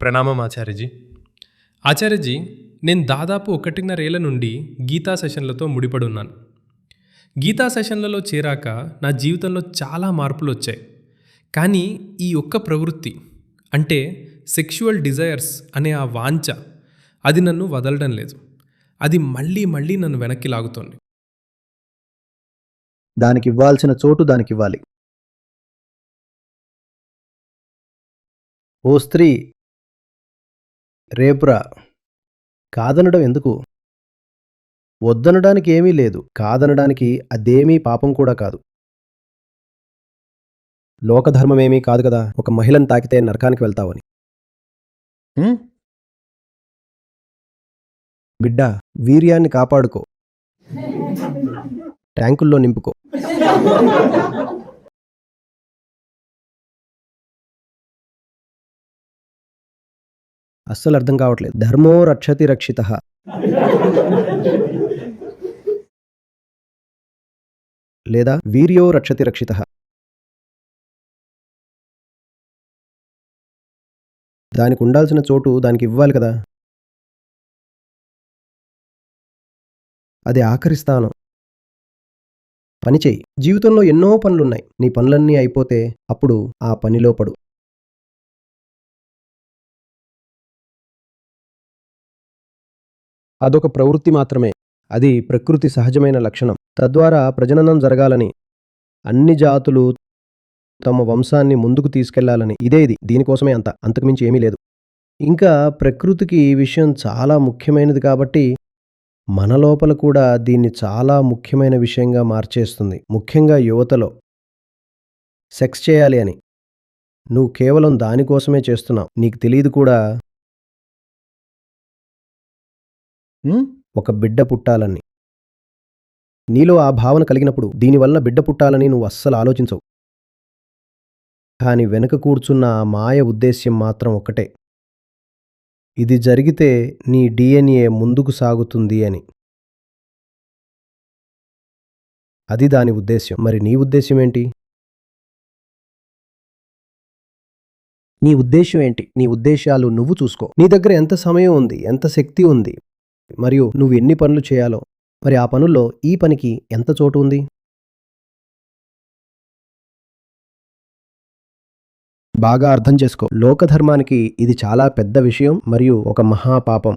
ప్రణామం ఆచార్యజీ. ఆచార్యజీ, నేను దాదాపు 1.5 ఏళ్ల నుండి గీతా సెషన్లతో ముడిపడి ఉన్నాను. గీతా సెషన్లలో చేరాక నా జీవితంలో చాలా మార్పులొచ్చాయి. కానీ ఈ ఒక్క ప్రవృత్తి అంటే సెక్షువల్ డిజైర్స్ అనే ఆ వాంఛ అది నన్ను వదలడం లేదు. అది మళ్ళీ మళ్ళీ నన్ను వెనక్కి లాగుతోంది. దానికివ్వాల్సిన చోటు దానికివ్వాలి. ఓ స్త్రీ, రేపురా. కాదనడం ఎందుకు? వద్దనడానికి ఏమీ లేదు. కాదనడానికి అదేమీ పాపం కూడా కాదు. లోకధర్మమేమీ కాదు కదా ఒక మహిళను తాకితే నరకానికి వెళ్తావని. బిడ్డా, వీర్యాన్ని కాపాడుకో, ట్యాంకుల్లో నింపుకో. అస్సలు అర్థం కావట్లేదు. ధర్మో రక్షతి రక్షితః. లేదా వీర్యో రక్షతి రక్షితః. దానికి ఉండాల్సిన చోటు దానికి ఇవ్వాలి కదా. అది ఆఖరి స్థానం. పని చెయ్యి. జీవితంలో ఎన్నో పనులున్నాయి. నీ పనులన్నీ అయిపోతే అప్పుడు ఆ పనిలో పడు. అదొక ప్రవృత్తి మాత్రమే. అది ప్రకృతి సహజమైన లక్షణం. తద్వారా ప్రజననం జరగాలని, అన్ని జాతులు తమ వంశాన్ని ముందుకు తీసుకెళ్లాలని ఇది. దీనికోసమే అంతకుమించి ఏమీ లేదు. ఇంకా ప్రకృతికి ఈ విషయం చాలా ముఖ్యమైనది కాబట్టి మన లోపల కూడా దీన్ని చాలా ముఖ్యమైన విషయంగా మార్చేస్తుంది. ముఖ్యంగా యువతలో సెక్స్ చేయాలి అని. నువ్వు కేవలం దానికోసమే చేస్తున్నావు. నీకు తెలియదు కూడా. ఒక బిడ్డ పుట్టాలని నీలో ఆ భావన కలిగినప్పుడు దీనివల్ల బిడ్డ పుట్టాలని నువ్వు అస్సలు ఆలోచించవు. కాని వెనుక కూర్చున్న ఆ మాయ ఉద్దేశ్యం మాత్రం ఒక్కటే. ఇది జరిగితే నీ DNA ముందుకు సాగుతుంది అని. అది దాని ఉద్దేశ్యం. మరి నీ ఉద్దేశ్యం ఏంటి? నీ ఉద్దేశ్యం ఏంటి? నీ ఉద్దేశాలు నువ్వు చూసుకో. నీ దగ్గర ఎంత సమయం ఉంది, ఎంత శక్తి ఉంది, మరియు నువ్వు ఎన్ని పనులు చేయాలో, మరి ఆ పనుల్లో ఈ పనికి ఎంత చోటు ఉంది? బాగా అర్థం చేసుకో. లోకధర్మానికి ఇది చాలా పెద్ద విషయం మరియు ఒక మహాపాపం.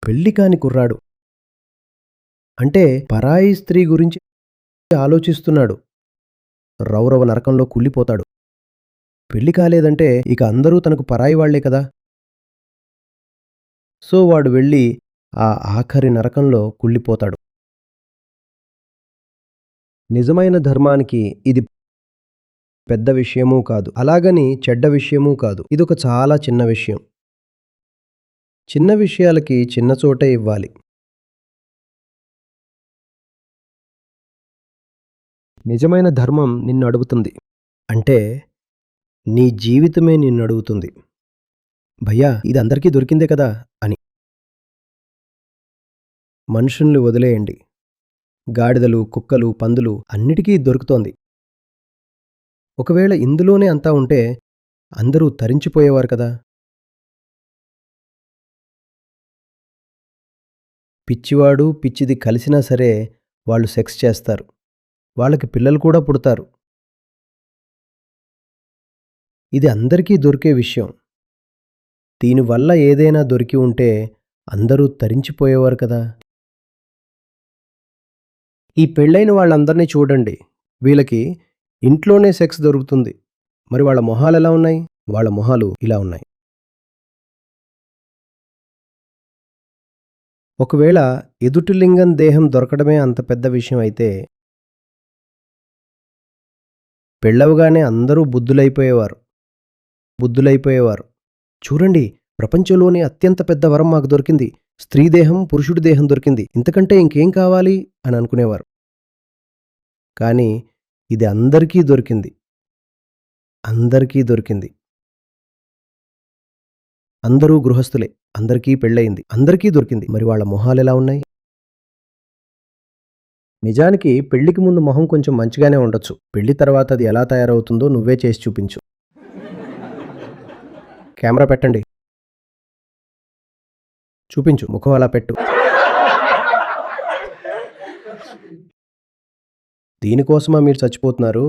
పెళ్లి కాని కుర్రాడు అంటే పరాయి స్త్రీ గురించి ఆలోచిస్తున్నాడు. రౌరవ నరకంలో కుళ్ళిపోతాడు. పెళ్లి కాలేదంటే ఇక అందరూ తనకు పరాయి వాళ్లే కదా. సో వాడు వెళ్ళి ఆ ఆఖరి నరకంలో కుళ్ళిపోతాడు. నిజమైన ధర్మానికి ఇది పెద్ద విషయమూ కాదు, అలాగని చెడ్డ విషయమూ కాదు. ఇదొక చాలా చిన్న విషయం. చిన్న విషయాలకి చిన్న చోటే ఇవ్వాలి. నిజమైన ధర్మం నిన్ను అడుగుతుంది. అంటే నీ జీవితమే నిన్ను అడుగుతుంది, భయ్యా ఇది అందరికీ దొరికిందే కదా అని. మనుషుల్ని వదిలేయండి. గాడిదలు, కుక్కలు, పందులు అన్నిటికీ దొరుకుతోంది. ఒకవేళ ఇందులోనే అంతా ఉంటే అందరూ తరించిపోయేవారు కదా. పిచ్చివాడు పిచ్చిది కలిసినా సరే వాళ్ళు సెక్స్ చేస్తారు. వాళ్ళకి పిల్లలు కూడా పుడతారు. ఇది అందరికీ దొరికే విషయం. దీనివల్ల ఏదైనా దొరికి ఉంటే అందరూ తరించిపోయేవారు కదా. ఈ పెళ్ళైన వాళ్ళందరినీ చూడండి. వీళ్ళకి ఇంట్లోనే సెక్స్ దొరుకుతుంది. మరి వాళ్ళ మొహాలు ఎలా ఉన్నాయి? వాళ్ళ మొహాలు ఇలా ఉన్నాయి. ఒకవేళ ఎదుటి లింగం దేహం దొరకడమే అంత పెద్ద విషయం అయితే పెళ్ళవగానే అందరూ బుద్ధులైపోయేవారు. చూడండి, ప్రపంచంలోనే అత్యంత పెద్ద వరం మాకు దొరికింది. స్త్రీ దేహం, పురుషుడి దేహం దొరికింది. ఇంతకంటే ఇంకేం కావాలి అని అనుకునేవారు. కానీ ఇది అందరికీ దొరికింది. అందరూ గృహస్థులే. అందరికీ పెళ్ళయింది. అందరికీ దొరికింది. మరి వాళ్ళ మొహాలు ఎలా ఉన్నాయి? నిజానికి పెళ్లికి ముందు మొహం కొంచెం మంచిగానే ఉండొచ్చు. పెళ్లి తర్వాత అది ఎలా తయారవుతుందో నువ్వే చేసి చూపించు. కెమెరా పెట్టండి. చూపించు, ముఖం అలా పెట్టు. దీనికోసమా మీరు చచ్చిపోతున్నారు?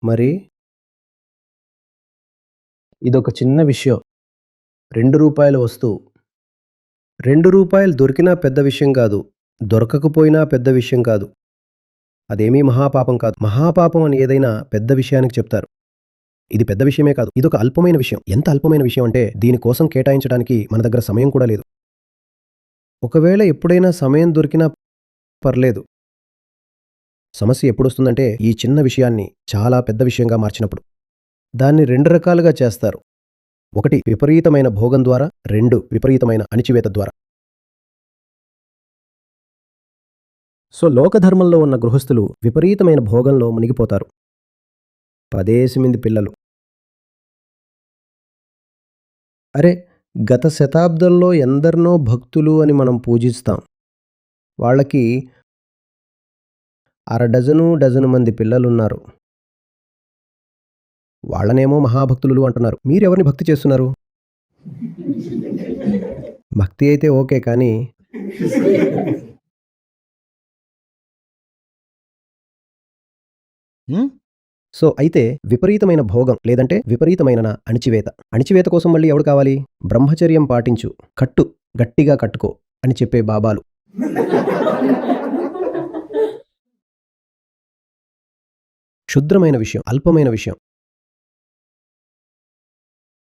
మరి ఇదొక చిన్న విషయం. ₹2 వస్తువు. ₹2 దొరికినా పెద్ద విషయం కాదు. దొరకకపోయినా పెద్ద విషయం కాదు. అదేమీ మహాపాపం కాదు. మహాపాపం అని ఏదైనా పెద్ద విషయానికి చెప్తారు. ఇది పెద్ద విషయమే కాదు. ఇదొక అల్పమైన విషయం. ఎంత అల్పమైన విషయం అంటే దీనికోసం కేటాయించడానికి మన దగ్గర సమయం కూడా లేదు. ఒకవేళ ఎప్పుడైనా సమయం దొరికినా పర్లేదు. సమస్య ఎప్పుడొస్తుందంటే ఈ చిన్న విషయాన్ని చాలా పెద్ద విషయంగా మార్చినప్పుడు. దాన్ని 2 రకాలుగా చేస్తారు. 1 విపరీతమైన భోగం ద్వారా, 2 విపరీతమైన అణిచివేత ద్వారా. సో లోకధర్మంలో ఉన్న గృహస్థులు విపరీతమైన భోగంలో మునిగిపోతారు. 10 పిల్లలు. అరే, గత శతాబ్దంలో ఎందరినో భక్తులు అని మనం పూజిస్తాం. వాళ్ళకి డజను మంది పిల్లలున్నారు. వాళ్ళనేమో మహాభక్తులు అంటున్నారు. మీరెవరిని భక్తి చేస్తున్నారు? భక్తి అయితే ఓకే, కానీ సో అయితే విపరీతమైన భోగం లేదంటే విపరీతమైన అణిచివేత. అణిచివేత కోసం మళ్ళీ ఎవడు కావాలి? బ్రహ్మచర్యం పాటించు, కట్టు, గట్టిగా కట్టుకో అని చెప్పే బాబాలు. క్షుద్రమైన విషయం, అల్పమైన విషయం.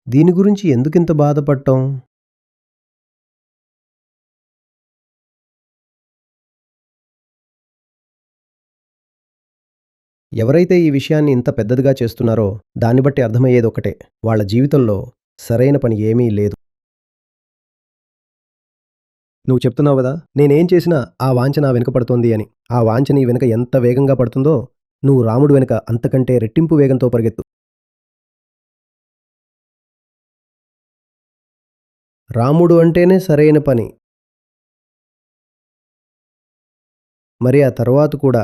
దీని గురించి ఎందుకింత బాధపడటం? ఎవరైతే ఈ విషయాన్ని ఇంత పెద్దదిగా చేస్తున్నారో దాన్ని బట్టి అర్థమయ్యేది ఒకటే: వాళ్ళ జీవితంలో సరైన పని ఏమీ లేదు. నువ్వు చెప్తున్నావు కదా, నేనేం చేసినా ఆ వాంఛ నా వెనుక పడుతోంది అని. ఆ వాంఛ నీ వెనుక ఎంత వేగంగా పడుతుందో నువ్వు రాముడు వెనుక అంతకంటే రెట్టింపు వేగంతో పరిగెత్తు. రాముడు అంటేనే సరైన పని. మరి ఆ తర్వాత కూడా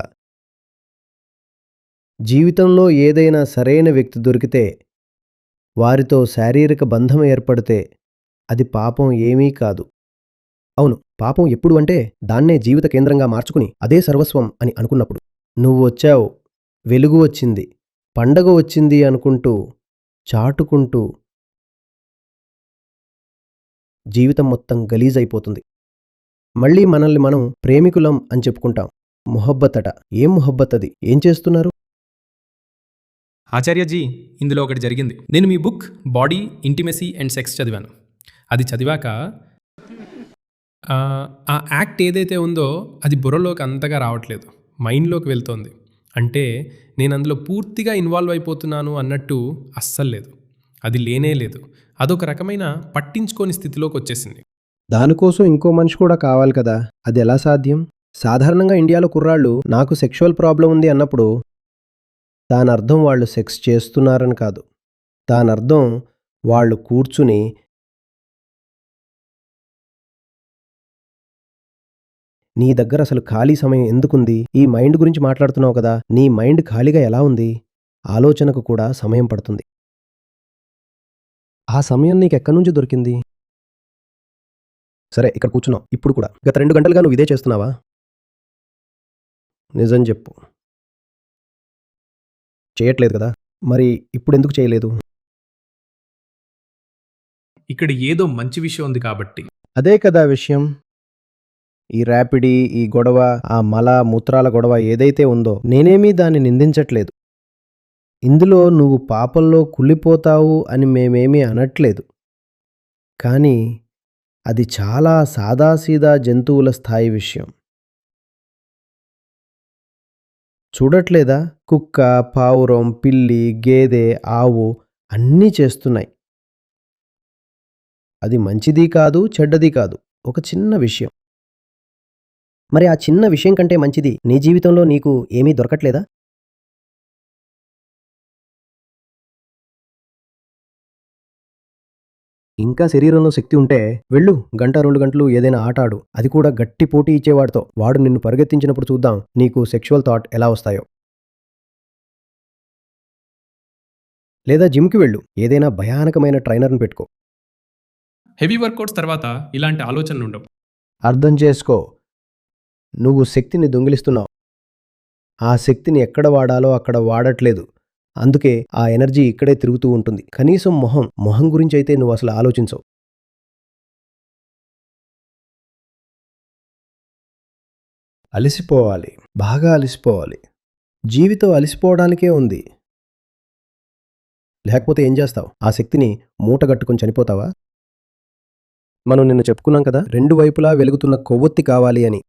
జీవితంలో ఏదైనా సరైన వ్యక్తి దొరికితే, వారితో శారీరక బంధం ఏర్పడితే అది పాపం ఏమీ కాదు. అవును, పాపం ఎప్పుడు అంటే దాన్నే జీవిత కేంద్రంగా మార్చుకుని అదే సర్వస్వం అని అనుకున్నప్పుడు. నువ్వు వచ్చావు, వెలుగు వచ్చింది, పండగ వచ్చింది అనుకుంటూ చాటుకుంటూ జీవితం మొత్తం గలీజైపోతుంది. మళ్ళీ మనల్ని మనం ప్రేమికులం అని చెప్పుకుంటాం. మొహబ్బత్ అట. ఏం మొహబ్బత్ అది? ఏం చేస్తున్నారు? ఆచార్యజీ, ఇందులో ఒకటి జరిగింది. నేను మీ book body, intimacy and sex చదివాను. అది చదివాక ఆ యాక్ట్ ఏదైతే ఉందో అది బుర్రలోకి అంతగా రావట్లేదు, మైండ్లోకి వెళ్తోంది. అంటే నేను అందులో పూర్తిగా ఇన్వాల్వ్ అయిపోతున్నాను అన్నట్టు అస్సలు లేదు. అది లేనే లేదు. అదొక రకమైన పట్టించుకోని స్థితిలోకి వచ్చేసింది. దానికోసం ఇంకో మనిషి కూడా కావాలి కదా. అది ఎలా సాధ్యం? సాధారణంగా ఇండియాలో కుర్రాళ్ళు నాకు సెక్షువల్ ప్రాబ్లం ఉంది అన్నప్పుడు దానర్థం వాళ్ళు సెక్స్ చేస్తున్నారని కాదు. దానర్థం వాళ్ళు కూర్చుని నీ దగ్గర అసలు ఖాళీ సమయం ఎందుకుంది? ఈ మైండ్ గురించి మాట్లాడుతున్నావు కదా, నీ మైండ్ ఖాళీగా ఎలా ఉంది? ఆలోచనకు కూడా సమయం పడుతుంది. ఆ సమయం నీకెక్కడి నుంచి దొరికింది? సరే, ఇక్కడ కూర్చున్నావు. ఇప్పుడు కూడా గత 2 గంటలుగా నువ్వు ఇదే చేస్తున్నావా? నిజం చెప్పు. చేయట్లేదు కదా. మరి ఇప్పుడెందుకు చేయలేదు? ఇక్కడ ఏదో మంచి విషయం ఉంది కాబట్టి. అదే కదా విషయం. ఈ ర్యాపిడీ, ఈ గొడవ, ఆ మల మూత్రాల గొడవ ఏదైతే ఉందో నేనేమీ దాన్ని నిందించట్లేదు. ఇందులో నువ్వు పాపంలో కుళ్ళిపోతావు అని మేమేమీ అనట్లేదు. కానీ అది చాలా సాదాసీదా జంతువుల స్థాయి విషయం. చూడట్లేదా? కుక్క, పావురం, పిల్లి, గేదె, ఆవు అన్నీ చేస్తున్నాయి. అది మంచిది కాదు, చెడ్డది కాదు. ఒక చిన్న విషయం. మరి ఆ చిన్న విషయం కంటే మంచిది నీ జీవితంలో నీకు ఏమీ దొరకట్లేదా? ఇంకా శరీరంలో శక్తి ఉంటే వెళ్ళు, గంట 2 గంటలు ఏదైనా ఆట ఆడు, అది కూడా గట్టి పోటీ ఇచ్చేవాడితో. వాడు నిన్ను పరిగెత్తించినప్పుడు చూద్దాం నీకు సెక్షువల్ థాట్ ఎలా వస్తాయో. లేదా జిమ్కి వెళ్ళు, ఏదైనా భయానకమైన ట్రైనర్ని పెట్టుకో. హెవీ వర్కౌట్స్ తర్వాత ఇలాంటి ఆలోచనలు ఉండవు. అర్థం చేసుకో, నువ్వు శక్తిని దొంగిలిస్తున్నావు. ఆ శక్తిని ఎక్కడ వాడాలో అక్కడ వాడట్లేదు. అందుకే ఆ ఎనర్జీ ఇక్కడే తిరుగుతూ ఉంటుంది. కనీసం మొహం గురించి అయితే నువ్వు అసలు ఆలోచించవు. అలసిపోవాలి, బాగా అలసిపోవాలి. జీవితం అలసిపోవడానికే ఉంది. లేకపోతే ఏం చేస్తావు? ఆ శక్తిని మూటగట్టుకుని చనిపోతావా? మనం నిన్న చెప్పుకున్నాం కదా, 2 వైపులా వెలుగుతున్న కొవ్వొత్తి కావాలి అని.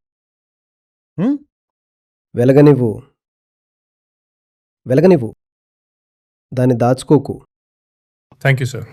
వెలగనివ్వు, దాన్ని దాచుకోకు. Thank you sir.